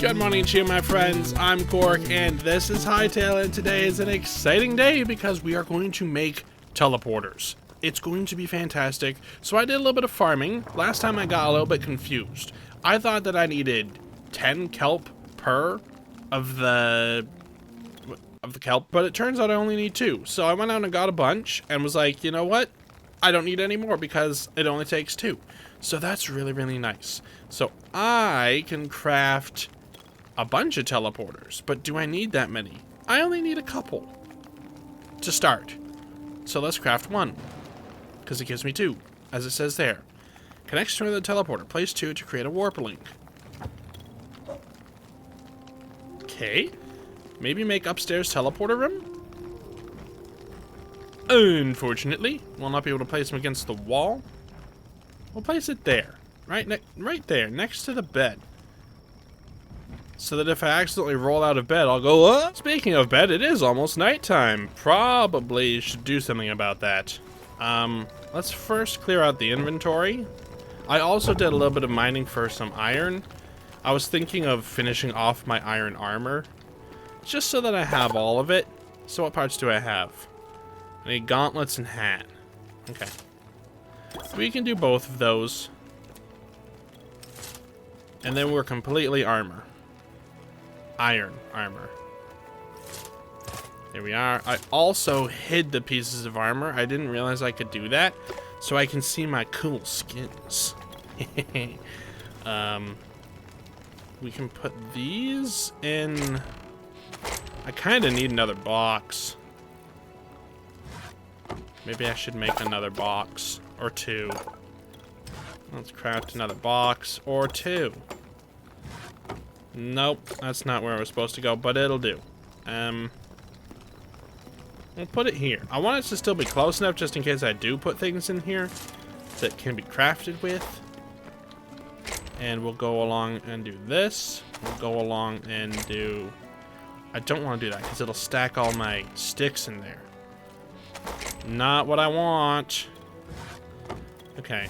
Good morning to you, my friends. I'm Cork, and this is Hytale, and today is an exciting day because we are going to make teleporters. It's going to be fantastic. So I did a little bit of farming. Last time I got a little bit confused. I thought that I needed 10 kelp per of the kelp, but it turns out I only need 2. So I went out and got a bunch and was like, you know what? I don't need any more because it only takes 2. So that's really, really nice. So I can craft a bunch of teleporters, but do I need that many? I only need a couple to start. So let's craft 1, because it gives me 2, as it says there. Connection with the teleporter. Place 2 to create a warp link. Okay. Maybe make upstairs teleporter room? Unfortunately, we'll not be able to place them against the wall. We'll place it there. Right there, next to the bed. So that if I accidentally roll out of bed, I'll go, up. Speaking of bed, it is almost nighttime. Probably should do something about that. Let's first clear out the inventory. I also did a little bit of mining for some iron. I was thinking of finishing off my iron armor, just so that I have all of it. So what parts do I have? I need gauntlets and hat. Okay. We can do both of those. And then we're completely armor. Iron armor. There we are. I also hid the pieces of armor. I didn't realize I could do that. So I can see my cool skins. We can put these in. I kind of need another box. Maybe I should make another box or 2. Let's craft another box or 2. Nope, that's not where I was supposed to go, but it'll do. We'll put it here. I want it to still be close enough just in case I do put things in here that can be crafted with. And we'll go along and do this. We'll go along and do... I don't want to do that because it'll stack all my sticks in there. Not what I want. Okay.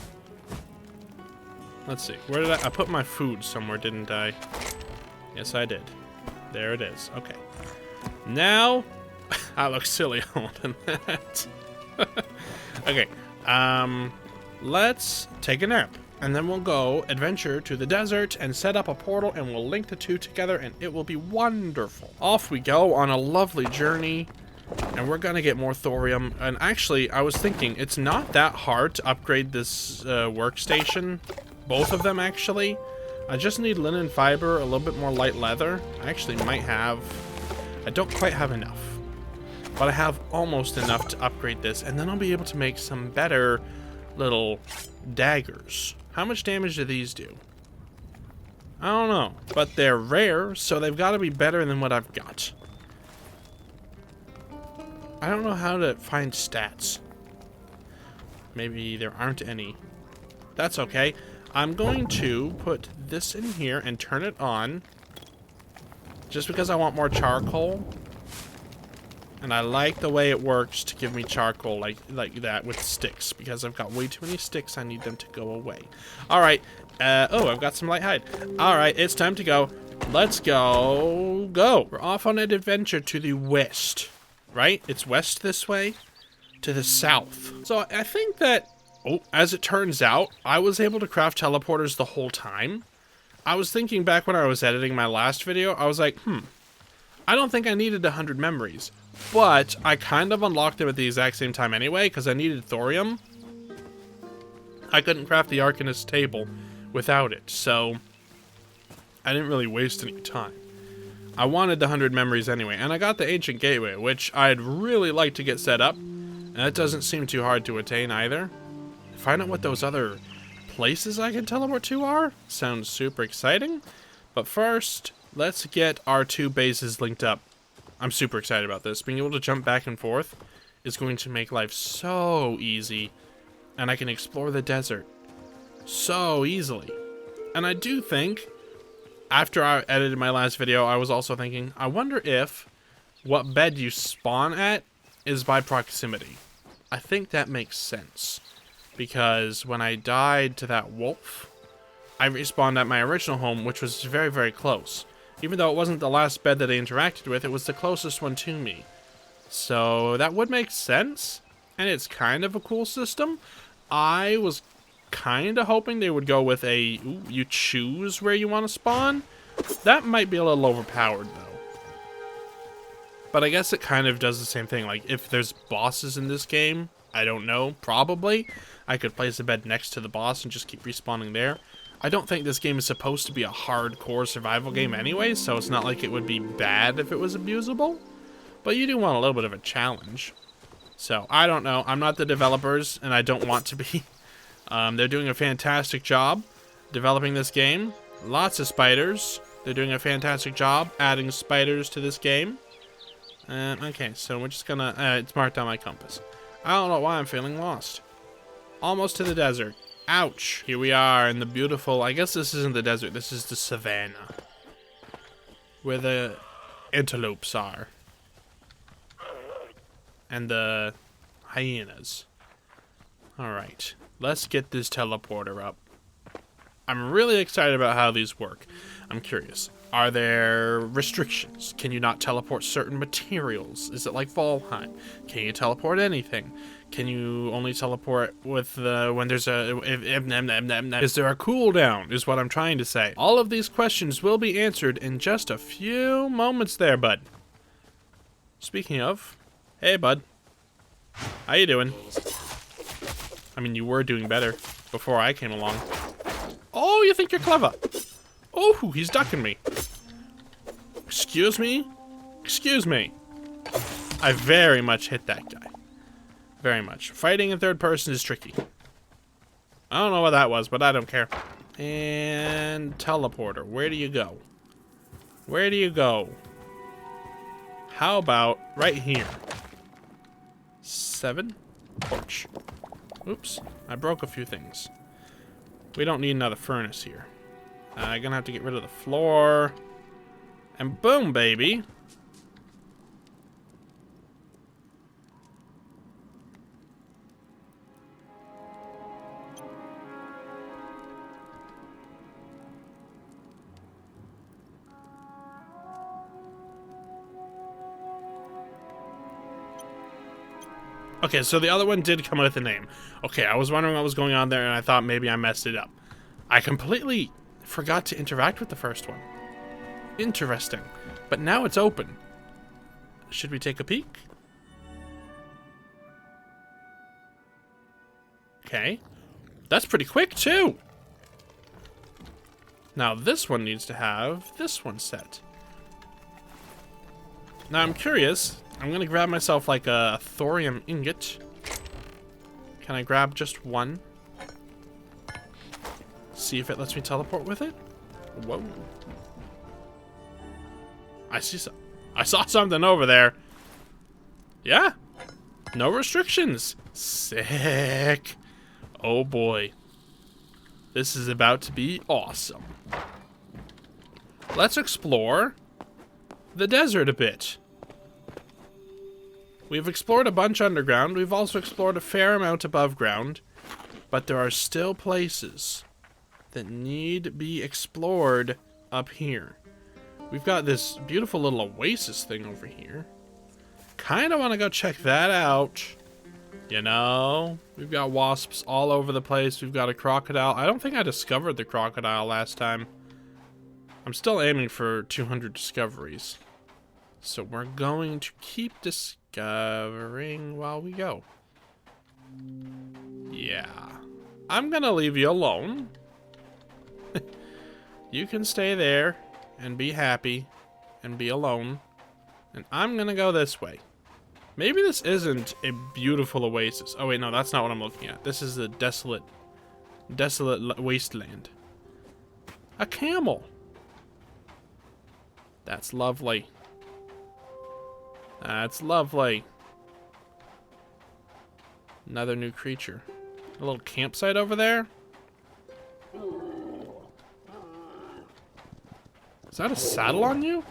Let's see. Where did I put my food somewhere, didn't I? Yes, I did. There it is. Okay. Now, I look silly holding that. Okay. Let's take a nap. And then we'll go adventure to the desert and set up a portal, and we'll link the 2 together, and it will be wonderful. Off we go on a lovely journey. And we're gonna get more thorium. And actually, I was thinking, it's not that hard to upgrade this workstation. Both of them, actually. I just need linen fiber, a little bit more light leather. I actually might have... I don't quite have enough. But I have almost enough to upgrade this. And then I'll be able to make some better little daggers. How much damage do these do? I don't know. But they're rare, so they've got to be better than what I've got. I don't know how to find stats. Maybe there aren't any. That's okay. I'm going to put this in here and turn it on. Just because I want more charcoal. And I like the way it works to give me charcoal like that with sticks. Because I've got way too many sticks. I need them to go away. Alright. Oh, I've got some light hide. Alright, it's time to go. Let's go. Go. We're off on an adventure to the west. Right? It's west this way to the south. So I think that, oh, as it turns out, I was able to craft teleporters the whole time. I was thinking back when I was editing my last video, I was like, I don't think I needed 100 memories, but I kind of unlocked them at the exact same time anyway, because I needed thorium. I couldn't craft the Arcanist table without it, so I didn't really waste any time. I wanted the 100 memories anyway, and I got the Ancient Gateway, which I'd really like to get set up, and that doesn't seem too hard to attain either. Find out what those other places I can teleport to are. Sounds super exciting. But first, let's get our 2 bases linked up. I'm super excited about this. Being able to jump back and forth is going to make life so easy, and I can explore the desert so easily. And I do think... After I edited my last video, I was also thinking, I wonder if what bed you spawn at is by proximity. I think that makes sense. Because when I died to that wolf, I respawned at my original home, which was very, very close. Even though it wasn't the last bed that I interacted with, it was the closest one to me. So that would make sense, and it's kind of a cool system. I was kind of hoping they would go with a, ooh, you choose where you want to spawn. That might be a little overpowered, though. But I guess it kind of does the same thing. Like, if there's bosses in this game, I don't know, probably. I could place a bed next to the boss and just keep respawning there. I don't think this game is supposed to be a hardcore survival game anyway, so it's not like it would be bad if it was abusable. But you do want a little bit of a challenge. So, I don't know. I'm not the developers, and I don't want to be. They're doing a fantastic job developing this game. Lots of spiders. They're doing a fantastic job adding spiders to this game. Okay, so we're just gonna... it's marked on my compass. I don't know why I'm feeling lost. Almost to the desert. Ouch. Here we are in the beautiful... I guess this isn't the desert. This is the savannah. Where the antelopes are. And the hyenas. Alright. Let's get this teleporter up. I'm really excited about how these work. I'm curious. Are there restrictions? Can you not teleport certain materials? Is it like Valheim? Can you teleport anything? Can you only teleport with when there's a... Is there a cooldown, is what I'm trying to say. All of these questions will be answered in just a few moments there, bud. Speaking of... Hey, bud. How you doing? I mean, you were doing better before I came along. Oh, you think you're clever. Oh, he's ducking me. Excuse me? Excuse me. I very much hit that guy. Very much. Fighting in third person is tricky. I don't know what that was, but I don't care. And teleporter. Where do you go? Where do you go? How about right here? 7. Porch. Oops. I broke a few things. We don't need another furnace here. I'm gonna have to get rid of the floor. And boom, baby. Okay, so the other one did come with a name. Okay, I was wondering what was going on there, and I thought maybe I messed it up. I completely forgot to interact with the first one. Interesting. But now it's open. Should we take a peek? Okay. That's pretty quick, too. Now, this one needs to have this one set. Now, I'm curious. I'm going to grab myself like a thorium ingot. Can I grab just one? See if it lets me teleport with it. Whoa. I saw something over there. Yeah. No restrictions. Sick. Oh boy. This is about to be awesome. Let's explore the desert a bit. We've explored a bunch underground. We've also explored a fair amount above ground. But there are still places that need to be explored up here. We've got this beautiful little oasis thing over here. Kind of want to go check that out. You know, we've got wasps all over the place. We've got a crocodile. I don't think I discovered the crocodile last time. I'm still aiming for 200 discoveries. So we're going to keep discovering while we go. Yeah. I'm gonna leave you alone. You can stay there and be happy and be alone. And I'm gonna go this way. Maybe this isn't a beautiful oasis. Oh wait, no, that's not what I'm looking at. This is the desolate wasteland. A camel. That's lovely. That's lovely. Another new creature. A little campsite over there? Is that a saddle on you?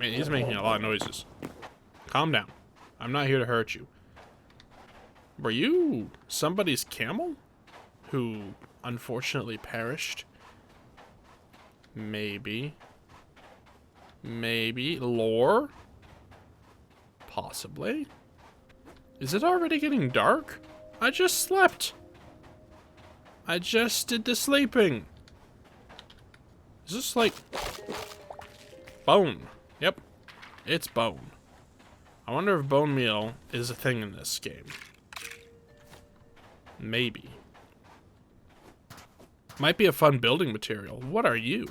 Man, he's making a lot of noises. Calm down. I'm not here to hurt you. Were you somebody's camel? Who unfortunately perished? Maybe. Maybe. Lore? Possibly. Is it already getting dark? I just slept. I just did the sleeping. Is this like... bone? Yep. It's bone. I wonder if bone meal is a thing in this game. Maybe. Might be a fun building material. What are you?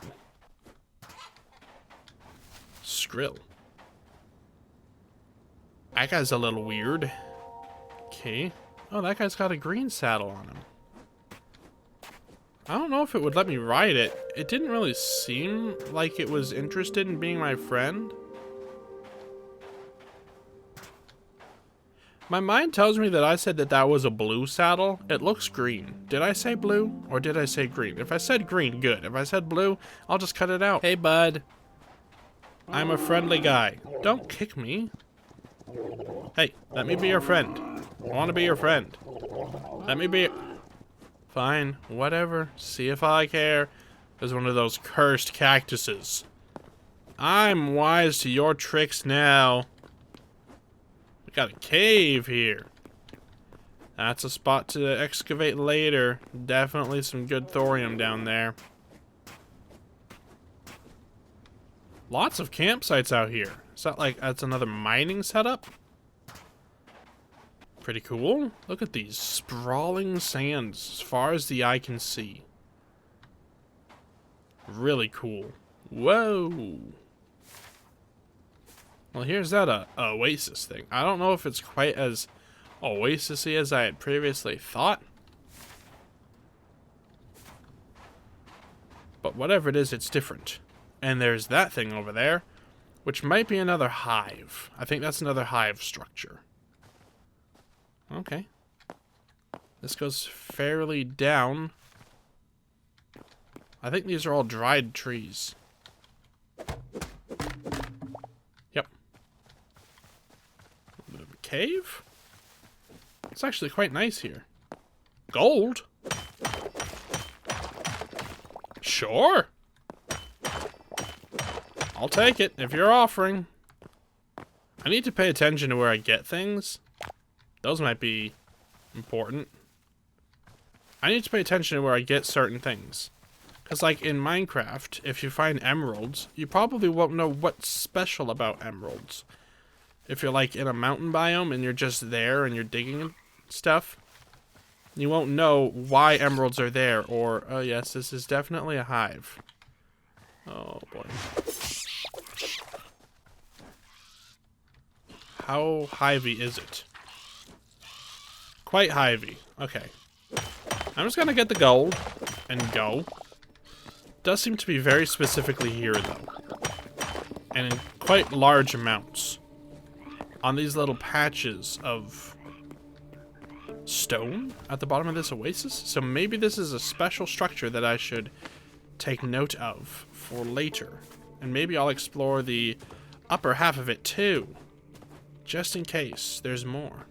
Skrill. That guy's a little weird. Okay. Oh, that guy's got a green saddle on him. I don't know if it would let me ride it. It didn't really seem like it was interested in being my friend. My mind tells me that I said that that was a blue saddle. It looks green. Did I say blue or did I say green? If I said green, good. If I said blue, I'll just cut it out. Hey, bud. I'm a friendly guy. Don't kick me. Hey, let me be your friend. I want to be your friend. Let me be... Fine, whatever. See if I care. There's one of those cursed cactuses. I'm wise to your tricks now. We got a cave here. That's a spot to excavate later. Definitely some good thorium down there. Lots of campsites out here. Is that like, that's another mining setup? Pretty cool. Look at these sprawling sands as far as the eye can see. Really cool. Whoa. Well, here's that oasis thing. I don't know if it's quite as oasis-y as I had previously thought. But whatever it is, it's different. And there's that thing over there, which might be another hive. I think that's another hive structure. Okay. This goes fairly down. I think these are all dried trees. Yep. A bit of a cave. It's actually quite nice here. Gold? Sure. I'll take it if you're offering. I need to pay attention to where I get things. Those might be important. I need to pay attention to where I get certain things. Because like in Minecraft, if you find emeralds, you probably won't know what's special about emeralds. If you're like in a mountain biome and you're just there and you're digging and stuff, you won't know why emeralds are there. Or, oh yes, this is definitely a hive. Oh boy. How hivey is it? Quite hivey. Okay. I'm just gonna get the gold and go. Does seem to be very specifically here though. And in quite large amounts. On these little patches of stone at the bottom of this oasis. So maybe this is a special structure that I should take note of for later. And maybe I'll explore the upper half of it too. Just in case there's more.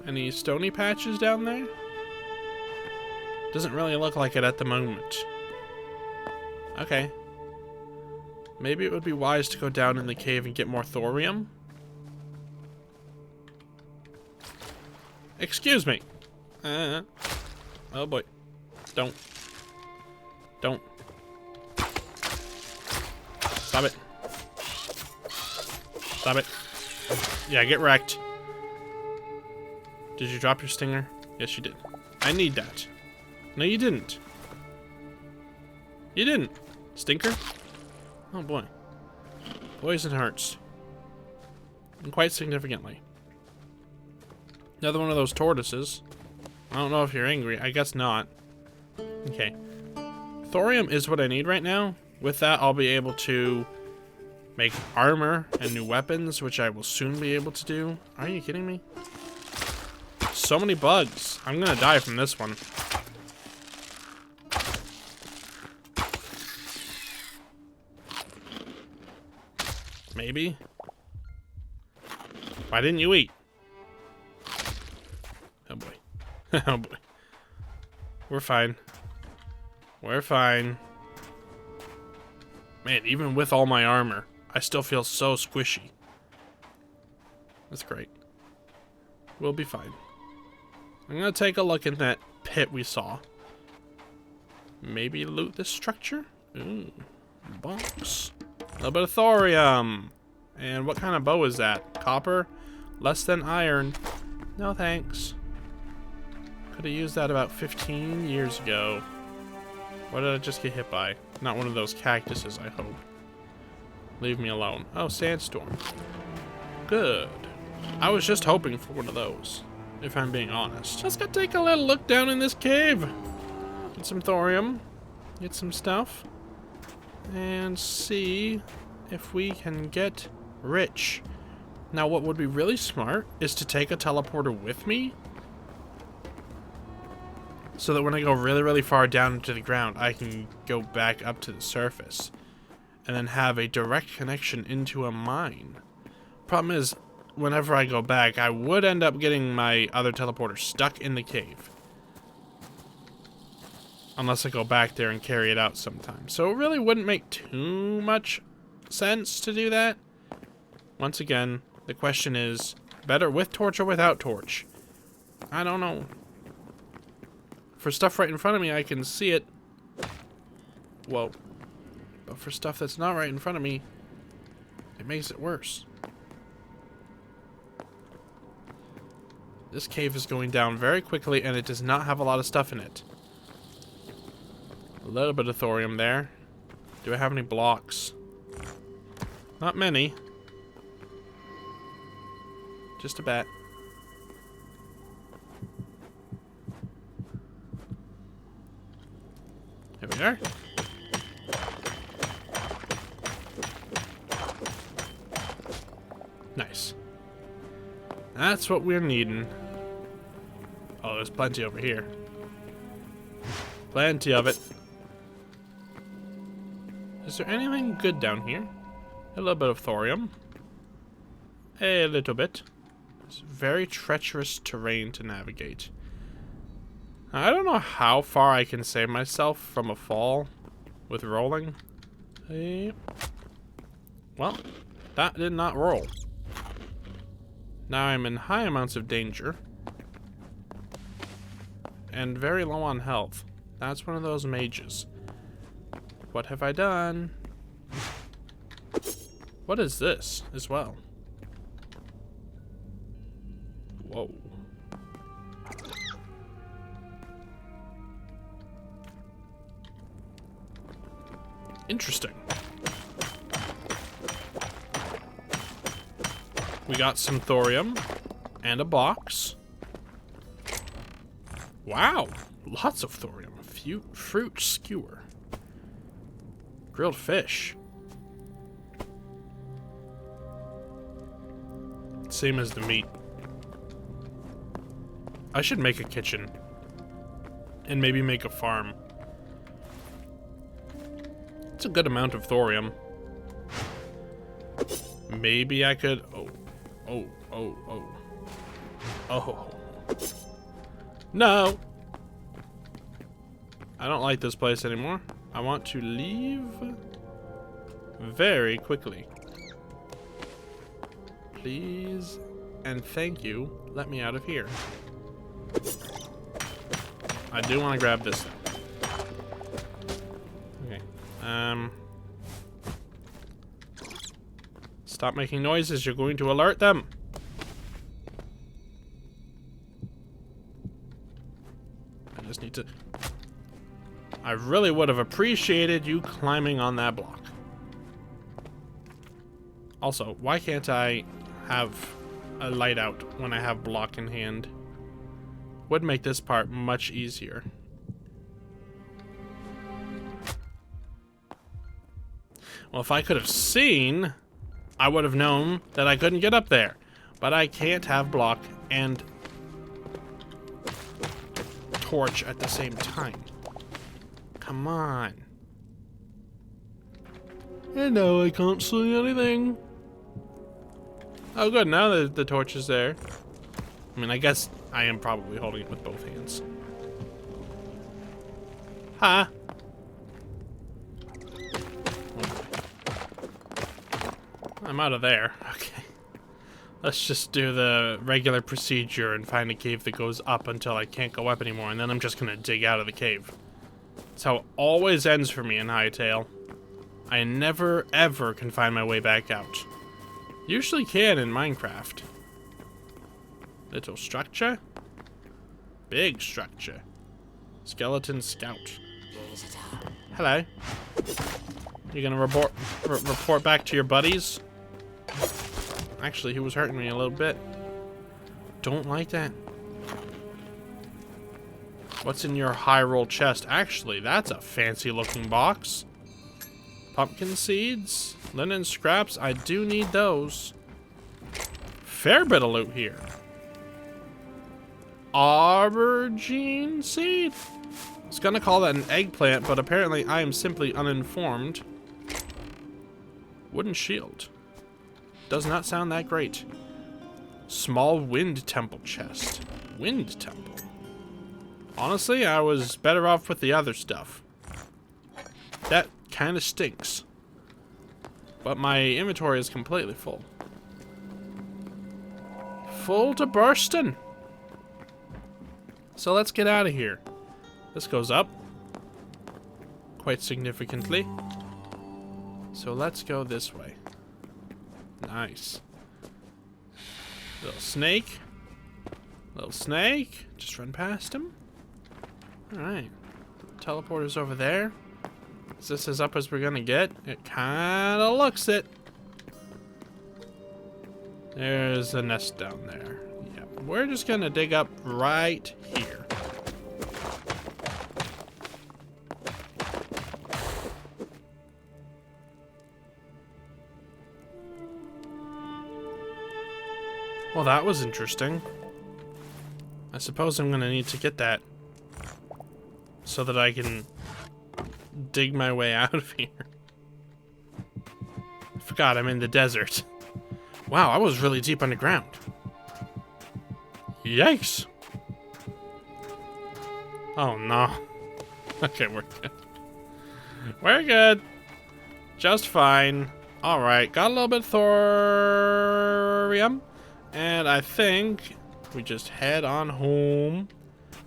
Any stony patches down there? Doesn't really look like it at the moment. Okay. Maybe it would be wise to go down in the cave and get more thorium. Excuse me. Oh boy. Don't. Stop it. Stop it. Yeah, get wrecked. Did you drop your stinger? Yes, you did. I need that. No, you didn't. You didn't. Stinker? Oh, boy. Poison hurts. And quite significantly. Another one of those tortoises. I don't know if you're angry. I guess not. Okay. Thorium is what I need right now. With that, I'll be able to make armor and new weapons, which I will soon be able to do. Are you kidding me? So many bugs. I'm gonna die from this one. Maybe. Why didn't you eat? Oh boy. Oh boy. We're fine. We're fine. Man, even with all my armor, I still feel so squishy. That's great. We'll be fine. I'm gonna take a look in that pit we saw. Maybe loot this structure? Ooh, box. A little bit of thorium. And what kind of bow is that? Copper? Less than iron. No thanks. Could have used that about 15 years ago. What did I just get hit by? Not one of those cactuses, I hope. Leave me alone. Oh, sandstorm. Good. I was just hoping for one of those, if I'm being honest. Let's go take a little look down in this cave. Get some thorium. Get some stuff. And see if we can get rich. Now, what would be really smart is to take a teleporter with me, so that when I go really, really far down into the ground, I can go back up to the surface and then have a direct connection into a mine. Problem is, whenever I go back, I would end up getting my other teleporter stuck in the cave. Unless I go back there and carry it out sometime. So it really wouldn't make too much sense to do that. Once again, the question is, better with torch or without torch? I don't know. For stuff right in front of me, I can see it. Whoa. But for stuff that's not right in front of me, it makes it worse. This cave is going down very quickly, and it does not have a lot of stuff in it. A little bit of thorium there. Do I have any blocks? Not many. Just a bat. Here we are. Nice. That's what we're needing. Oh, there's plenty over here. Plenty of it. Is there anything good down here? A little bit of thorium. A little bit. It's very treacherous terrain to navigate. I don't know how far I can save myself from a fall with rolling. Well, that did not roll. Now I'm in high amounts of danger. And very low on health. That's one of those mages. What have I done? What is this as well? Whoa. Interesting. We got some thorium and a box. Wow, lots of thorium. Fruit skewer. Grilled fish. Same as the meat. I should make a kitchen. And maybe make a farm. It's a good amount of thorium. Maybe I could... Oh. No! I don't like this place anymore. I want to leave very quickly. Please and thank you. Let me out of here. I do want to grab this thing. Okay. Stop making noises. You're going to alert them. I just need to... I really would have appreciated you climbing on that block. Also, why can't I have a light out when I have block in hand? Would make this part much easier. Well, if I could have seen, I would have known that I couldn't get up there. But I can't have block and torch at the same time. Come on. And now I can't see anything. Oh good, now the torch is there. I mean, I guess I am probably holding it with both hands. Ha! I'm out of there. Okay. Let's just do the regular procedure and find a cave that goes up until I can't go up anymore, and then I'm just gonna dig out of the cave. That's how it always ends for me in Hytale. I never, ever can find my way back out. Usually can in Minecraft. Little structure. Big structure. Skeleton scout. Hello. You gonna report back to your buddies? Actually, he was hurting me a little bit. Don't like that. What's in your high roll chest? Actually, that's a fancy looking box. Pumpkin seeds, linen scraps. I do need those. Fair bit of loot here. Aubergine seed? I was gonna call that an eggplant, but apparently I am simply uninformed. Wooden shield. Does not sound that great. Small wind temple chest. Wind temple. Honestly, I was better off with the other stuff. That kind of stinks. But my inventory is completely full. Full to bursting. So let's get out of here. This goes up quite significantly. So let's go this way. Nice. Little snake. Little snake. Just run past him. Alright. Teleporter's over there. Is this as up as we're gonna get? It kinda looks it. There's a nest down there. Yep. We're just gonna dig up right here. Well, that was interesting. I suppose I'm gonna need to get that so that I can dig my way out of here. I forgot I'm in the desert. Wow, I was really deep underground. Yikes. Oh no. Okay, we're good. We're good. Just fine. Alright, got a little bit of thorium. And I think we just head on home.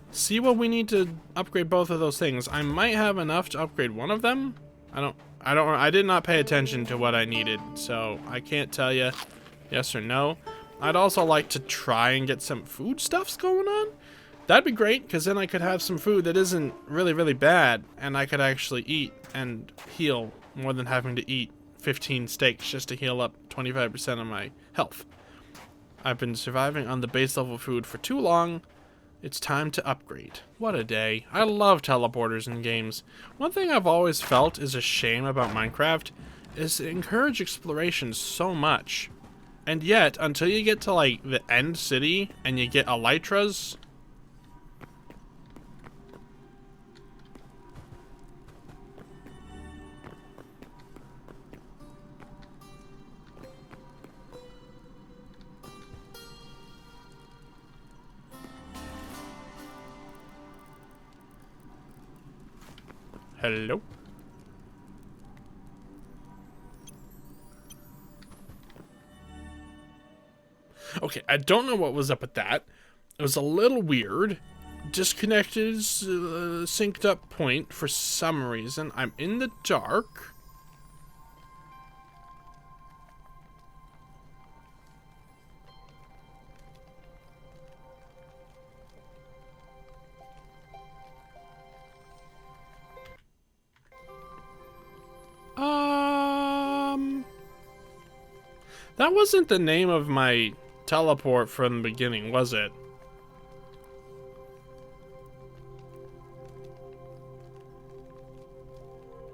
See what we need to upgrade both of those things. I might have enough to upgrade one of them. I did not pay attention to what I needed, so I can't tell you yes or no. I'd also like to try and get some food stuffs going on. That'd be great, because then I could have some food that isn't really, really bad, and I could actually eat and heal more than having to eat 15 steaks just to heal up 25% of my health. I've been surviving on the base level food for too long. It's time to upgrade. What a day. I love teleporters in games. One thing I've always felt is a shame about Minecraft is it encourages exploration so much. And yet, until you get to like the end city and you get elytras, hello? Okay, I don't know what was up with that. It was a little weird. Disconnected, synced up point for some reason. I'm in the dark. That wasn't the name of my teleport from the beginning, was it?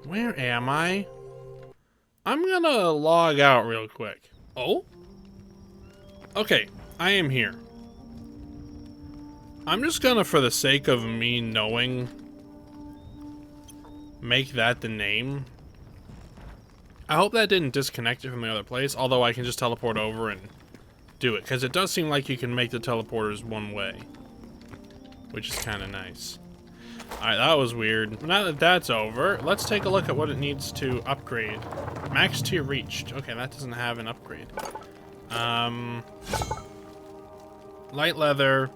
Where am I? I'm gonna log out real quick. Oh? Okay, I am here. I'm just gonna, for the sake of me knowing, make that the name. I hope that didn't disconnect it from the other place, although I can just teleport over and do it, because it does seem like you can make the teleporters one way, which is kind of nice. Alright, that was weird. Now that that's over, let's take a look at what it needs to upgrade. Max tier reached. Okay, that doesn't have an upgrade. Light leather.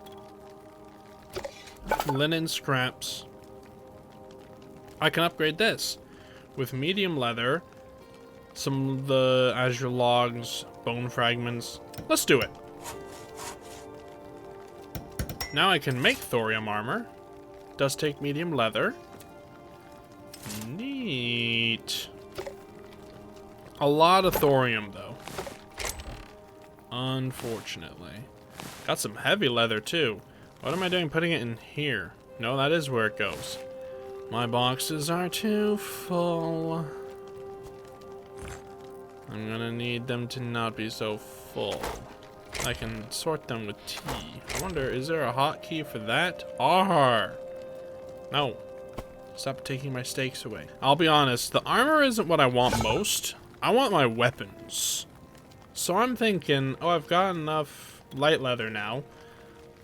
Linen scraps. I can upgrade this with medium leather, some of the azure logs, bone fragments. Let's do it. Now I can make thorium armor. Does take medium leather. Neat. A lot of thorium though. Unfortunately. Got some heavy leather too. What am I doing putting it in here? No, that is where it goes. My boxes are too full. I'm gonna need them to not be so full. I can sort them with T. I wonder, is there a hotkey for that? R. No. Stop taking my stakes away. I'll be honest, the armor isn't what I want most. I want my weapons. So I'm thinking, oh, I've got enough light leather now.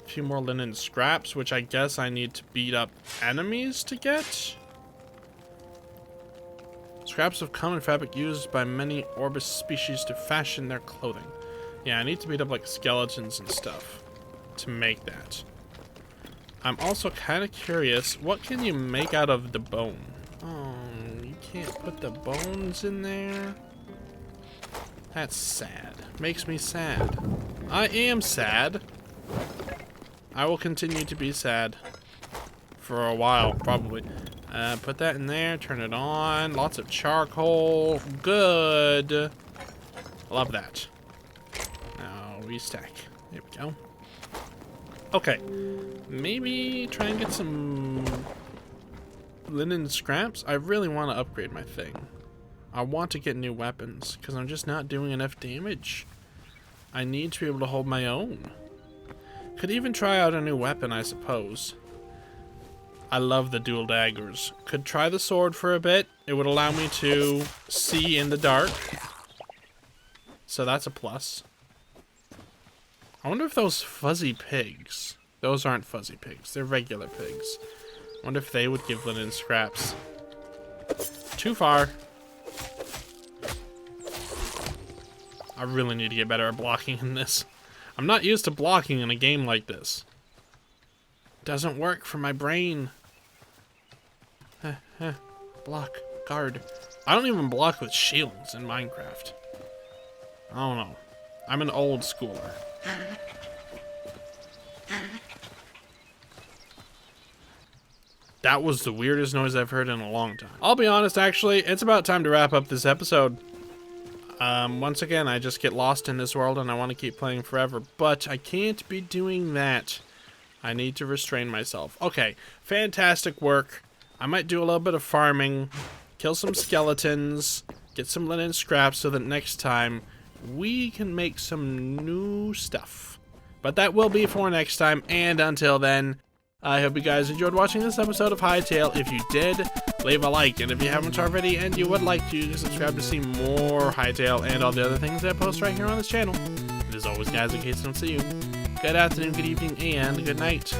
A few more linen scraps, which I guess I need to beat up enemies to get. Scraps of common fabric used by many Orbis species to fashion their clothing. Yeah, I need to beat up like skeletons and stuff to make that. I'm also kind of curious, what can you make out of the bone? Oh, you can't put the bones in there? That's sad. Makes me sad. I am sad. I will continue to be sad. For a while, probably. Put that in there, turn it on. Lots of charcoal. Good. Love that. Now, restack. There we go. Okay. Maybe try and get some linen scraps. I really want to upgrade my thing. I want to get new weapons, because I'm just not doing enough damage. I need to be able to hold my own. Could even try out a new weapon, I suppose. I love the dual daggers. Could try the sword for a bit. It would allow me to see in the dark. So that's a plus. I wonder if those fuzzy pigs... Those aren't fuzzy pigs. They're regular pigs. I wonder if they would give linen scraps. Too far. I really need to get better at blocking in this. I'm not used to blocking in a game like this. Doesn't work for my brain. Block. Guard. I don't even block with shields in Minecraft. I don't know. I'm an old schooler. That was the weirdest noise I've heard in a long time. I'll be honest, actually, it's about time to wrap up this episode. Once again, I just get lost in this world and I want to keep playing forever, but I can't be doing that. I need to restrain myself. Okay, fantastic work. I might do a little bit of farming, kill some skeletons, get some linen scraps so that next time we can make some new stuff. But that will be for next time, and until then, I hope you guys enjoyed watching this episode of Hytale. If you did, leave a like, and if you haven't already and you would like to, subscribe to see more Hytale and all the other things I post right here on this channel. And as always, guys, in case I don't see you, good afternoon, good evening, and good night.